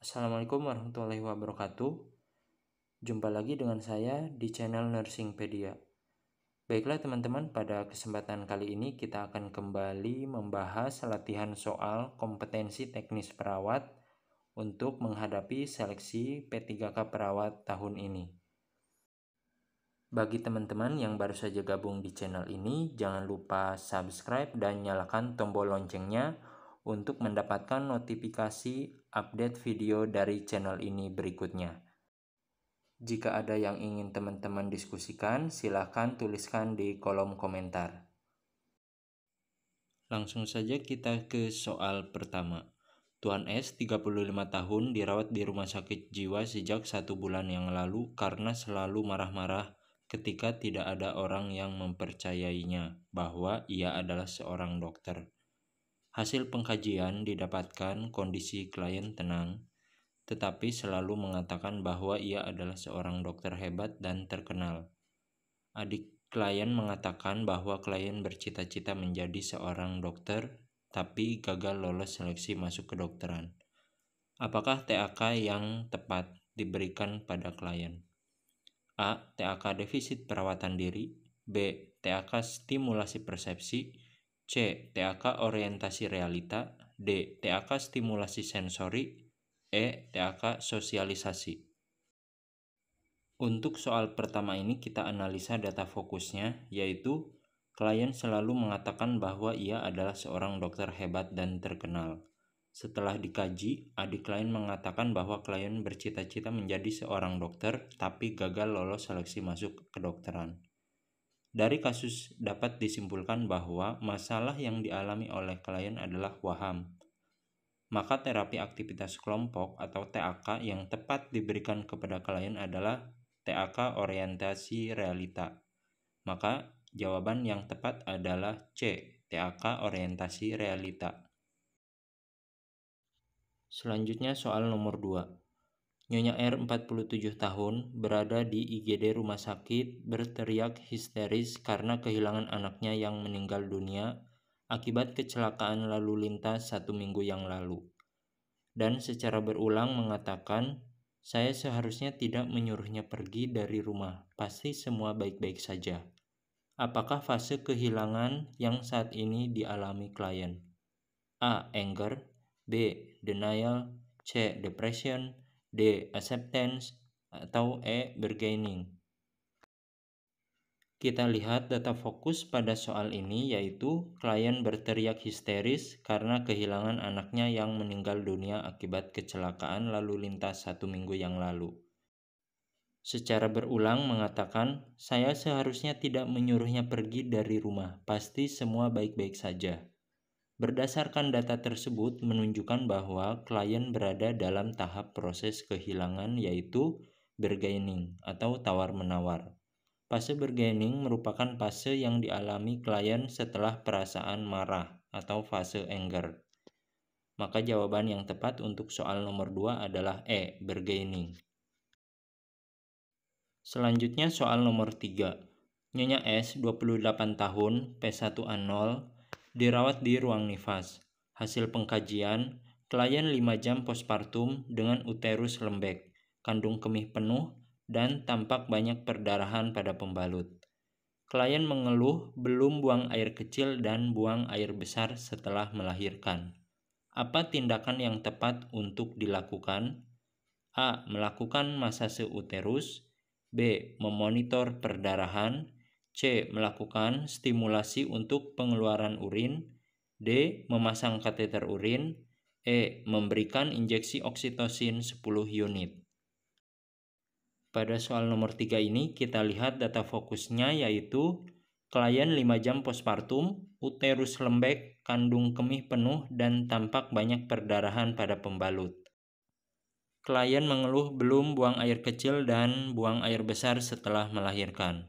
Assalamualaikum warahmatullahi wabarakatuh. Jumpa lagi dengan saya di channel Nursingpedia. Baiklah teman-teman, pada kesempatan kali ini kita akan kembali membahas latihan soal kompetensi teknis perawat untuk menghadapi seleksi P3K perawat tahun ini. Bagi teman-teman yang baru saja gabung di channel ini, jangan lupa subscribe dan nyalakan tombol loncengnya untuk mendapatkan notifikasi update video dari channel ini berikutnya. Jika ada yang ingin teman-teman diskusikan, silahkan tuliskan di kolom komentar. Langsung saja kita ke soal pertama. Tuan S, 35 tahun, dirawat di rumah sakit jiwa sejak 1 bulan yang lalu karena selalu marah-marah ketika tidak ada orang yang mempercayainya bahwa ia adalah seorang dokter. Hasil pengkajian didapatkan kondisi klien tenang, tetapi selalu mengatakan bahwa ia adalah seorang dokter hebat dan terkenal. Adik klien mengatakan bahwa klien bercita-cita menjadi seorang dokter, tapi gagal lolos seleksi masuk kedokteran. Apakah TAK yang tepat diberikan pada klien? A. TAK defisit perawatan diri. B. TAK stimulasi persepsi. C. TAK orientasi realita. D. TAK stimulasi sensori. E. TAK sosialisasi. Untuk soal pertama ini kita analisa data fokusnya, yaitu klien selalu mengatakan bahwa ia adalah seorang dokter hebat dan terkenal. Setelah dikaji, adik klien mengatakan bahwa klien bercita-cita menjadi seorang dokter tapi gagal lolos seleksi masuk kedokteran. Dari kasus dapat disimpulkan bahwa masalah yang dialami oleh klien adalah waham. Maka terapi aktivitas kelompok atau TAK yang tepat diberikan kepada klien adalah TAK orientasi realita. Maka jawaban yang tepat adalah C, TAK orientasi realita. Selanjutnya soal nomor 2. Nyonya R, 47 tahun, berada di IGD rumah sakit, berteriak histeris karena kehilangan anaknya yang meninggal dunia akibat kecelakaan lalu lintas 1 minggu yang lalu. Dan secara berulang mengatakan, saya seharusnya tidak menyuruhnya pergi dari rumah, pasti semua baik-baik saja. Apakah fase kehilangan yang saat ini dialami klien? A. Anger. B. Denial. C. Depression. D. Acceptance. Atau E. Bargaining. Kita lihat data fokus pada soal ini, yaitu klien berteriak histeris karena kehilangan anaknya yang meninggal dunia akibat kecelakaan lalu lintas 1 minggu yang lalu. Secara berulang mengatakan, saya seharusnya tidak menyuruhnya pergi dari rumah, pasti semua baik-baik saja. Berdasarkan data tersebut menunjukkan bahwa klien berada dalam tahap proses kehilangan, yaitu bargaining atau tawar-menawar. Fase bargaining merupakan fase yang dialami klien setelah perasaan marah atau fase anger. Maka jawaban yang tepat untuk soal nomor 2 adalah E, bargaining. Selanjutnya soal nomor 3. Nyonya S, 28 tahun, P1A0, dirawat di ruang nifas. Hasil pengkajian, klien 5 jam postpartum dengan uterus lembek, kandung kemih penuh, dan tampak banyak perdarahan pada pembalut. Klien mengeluh belum buang air kecil dan buang air besar setelah melahirkan. Apa tindakan yang tepat untuk dilakukan? A. Melakukan masase uterus. B. Memonitor perdarahan. C. Melakukan stimulasi untuk pengeluaran urin. D. Memasang kateter urin. E. Memberikan injeksi oksitosin 10 unit. Pada soal nomor 3 ini kita lihat data fokusnya, yaitu klien 5 jam postpartum, uterus lembek, kandung kemih penuh, dan tampak banyak perdarahan pada pembalut. Klien mengeluh belum buang air kecil dan buang air besar setelah melahirkan.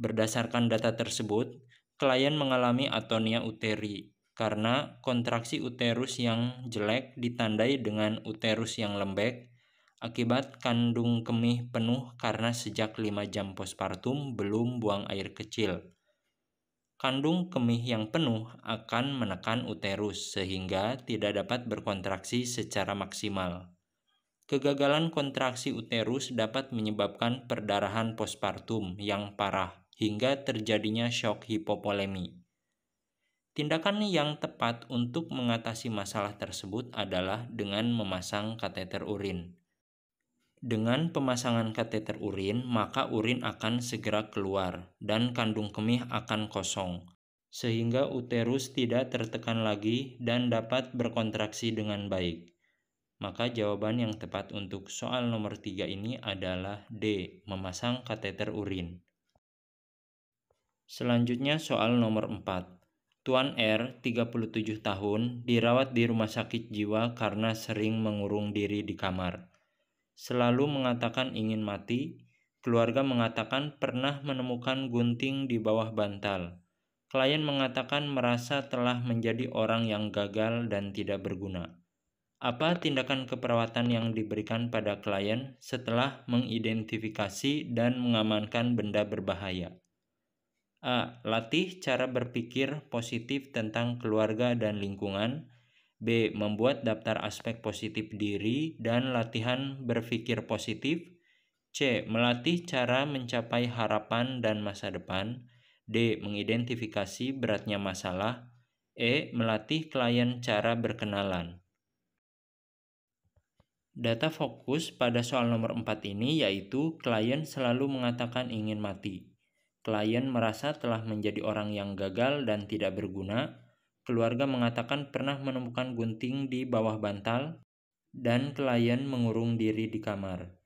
Berdasarkan data tersebut, klien mengalami atonia uteri karena kontraksi uterus yang jelek ditandai dengan uterus yang lembek akibat kandung kemih penuh karena sejak 5 jam postpartum belum buang air kecil. Kandung kemih yang penuh akan menekan uterus sehingga tidak dapat berkontraksi secara maksimal. Kegagalan kontraksi uterus dapat menyebabkan perdarahan postpartum yang parah hingga terjadinya shock hipovolemi. Tindakan yang tepat untuk mengatasi masalah tersebut adalah dengan memasang kateter urin. Dengan pemasangan kateter urin, maka urin akan segera keluar dan kandung kemih akan kosong, sehingga uterus tidak tertekan lagi dan dapat berkontraksi dengan baik. Maka jawaban yang tepat untuk soal nomor 3 ini adalah D, memasang kateter urin. Selanjutnya soal nomor 4. Tuan R, 37 tahun, dirawat di rumah sakit jiwa karena sering mengurung diri di kamar. Selalu mengatakan ingin mati, keluarga mengatakan pernah menemukan gunting di bawah bantal. Klien mengatakan merasa telah menjadi orang yang gagal dan tidak berguna. Apa tindakan keperawatan yang diberikan pada klien setelah mengidentifikasi dan mengamankan benda berbahaya? A. Latih cara berpikir positif tentang keluarga dan lingkungan. B. Membuat daftar aspek positif diri dan latihan berpikir positif. C. Melatih cara mencapai harapan dan masa depan. D. Mengidentifikasi beratnya masalah. E. Melatih klien cara berkenalan. Data fokus pada soal nomor 4 ini yaitu klien selalu mengatakan ingin mati. Klien merasa telah menjadi orang yang gagal dan tidak berguna. Keluarga mengatakan pernah menemukan gunting di bawah bantal dan klien mengurung diri di kamar.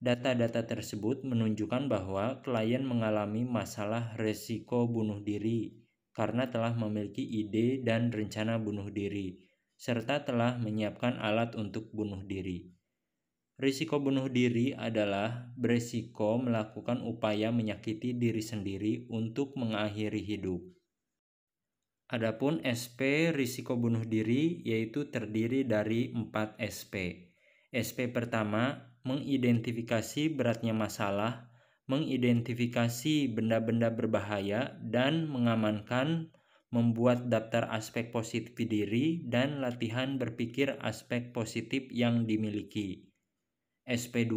Data-data tersebut menunjukkan bahwa klien mengalami masalah resiko bunuh diri karena telah memiliki ide dan rencana bunuh diri, serta telah menyiapkan alat untuk bunuh diri. Risiko bunuh diri adalah beresiko melakukan upaya menyakiti diri sendiri untuk mengakhiri hidup. Adapun SP risiko bunuh diri yaitu terdiri dari 4 SP. SP pertama, mengidentifikasi beratnya masalah, mengidentifikasi benda-benda berbahaya, dan mengamankan, membuat daftar aspek positif diri, dan latihan berpikir aspek positif yang dimiliki. SP2,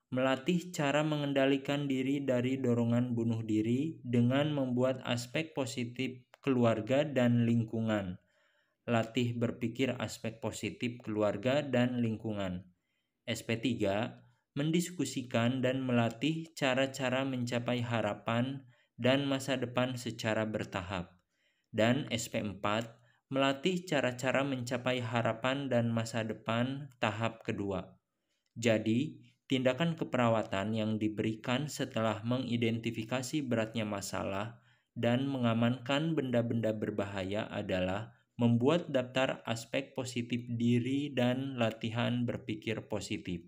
melatih cara mengendalikan diri dari dorongan bunuh diri dengan membuat aspek positif keluarga dan lingkungan. Latih berpikir aspek positif keluarga dan lingkungan. SP3, mendiskusikan dan melatih cara-cara mencapai harapan dan masa depan secara bertahap. Dan SP4, melatih cara-cara mencapai harapan dan masa depan tahap kedua. Jadi, tindakan keperawatan yang diberikan setelah mengidentifikasi beratnya masalah dan mengamankan benda-benda berbahaya adalah membuat daftar aspek positif diri dan latihan berpikir positif.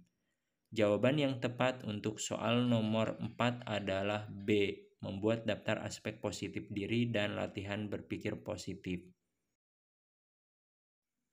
Jawaban yang tepat untuk soal nomor 4 adalah B, membuat daftar aspek positif diri dan latihan berpikir positif.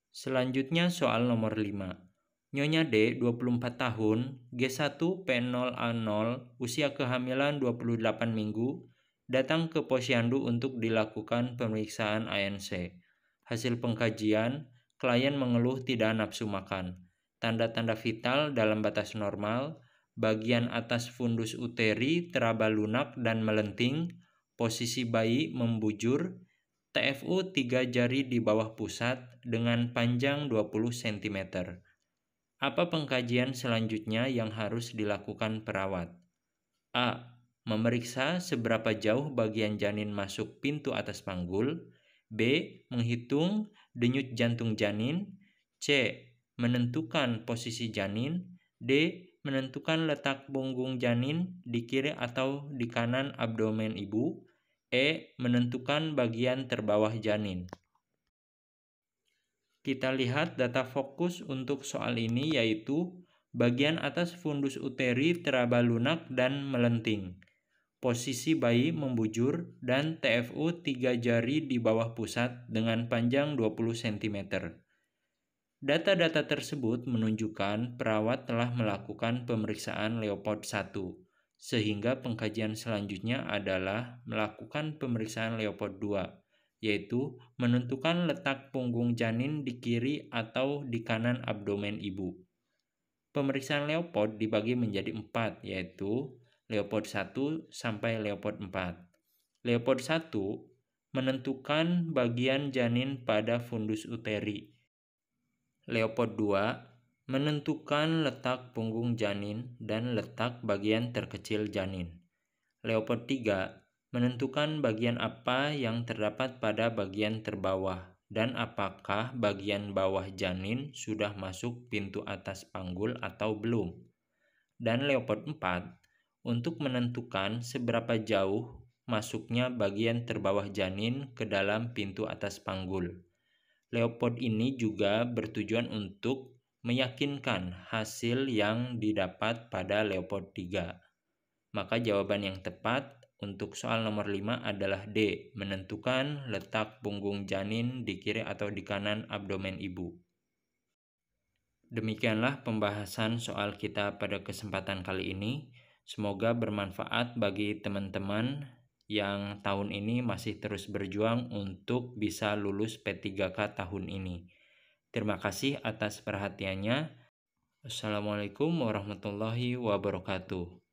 Selanjutnya soal nomor 5. Nyonya D, 24 tahun, G1P0A0, usia kehamilan 28 minggu, datang ke posyandu untuk dilakukan pemeriksaan ANC. Hasil pengkajian, klien mengeluh tidak nafsu makan. Tanda-tanda vital dalam batas normal, bagian atas fundus uteri teraba lunak dan melenting, posisi bayi membujur, TFU 3 jari di bawah pusat dengan panjang 20 cm. Apa pengkajian selanjutnya yang harus dilakukan perawat? A. Memeriksa seberapa jauh bagian janin masuk pintu atas panggul. B. Menghitung denyut jantung janin. C. Menentukan posisi janin. D. Menentukan letak punggung janin di kiri atau di kanan abdomen ibu. E. Menentukan bagian terbawah janin. Kita lihat data fokus untuk soal ini yaitu bagian atas fundus uteri teraba lunak dan melenting, posisi bayi membujur, dan TFU 3 jari di bawah pusat dengan panjang 20 cm. Data-data tersebut menunjukkan perawat telah melakukan pemeriksaan Leopold 1, sehingga pengkajian selanjutnya adalah melakukan pemeriksaan Leopold 2, yaitu menentukan letak punggung janin di kiri atau di kanan abdomen ibu. Pemeriksaan Leopold dibagi menjadi 4, yaitu Leopold 1 sampai Leopold 4. Leopold 1 menentukan bagian janin pada fundus uteri. Leopold 2 menentukan letak punggung janin dan letak bagian terkecil janin. Leopold 3 menentukan bagian apa yang terdapat pada bagian terbawah dan apakah bagian bawah janin sudah masuk pintu atas panggul atau belum. Dan Leopold 4 untuk menentukan seberapa jauh masuknya bagian terbawah janin ke dalam pintu atas panggul. Leopold ini juga bertujuan untuk meyakinkan hasil yang didapat pada Leopold 3. Maka jawaban yang tepat untuk soal nomor 5 adalah D, menentukan letak punggung janin di kiri atau di kanan abdomen ibu. Demikianlah pembahasan soal kita pada kesempatan kali ini. Semoga bermanfaat bagi teman-teman yang tahun ini masih terus berjuang untuk bisa lulus P3K tahun ini. Terima kasih atas perhatiannya. Wassalamualaikum warahmatullahi wabarakatuh.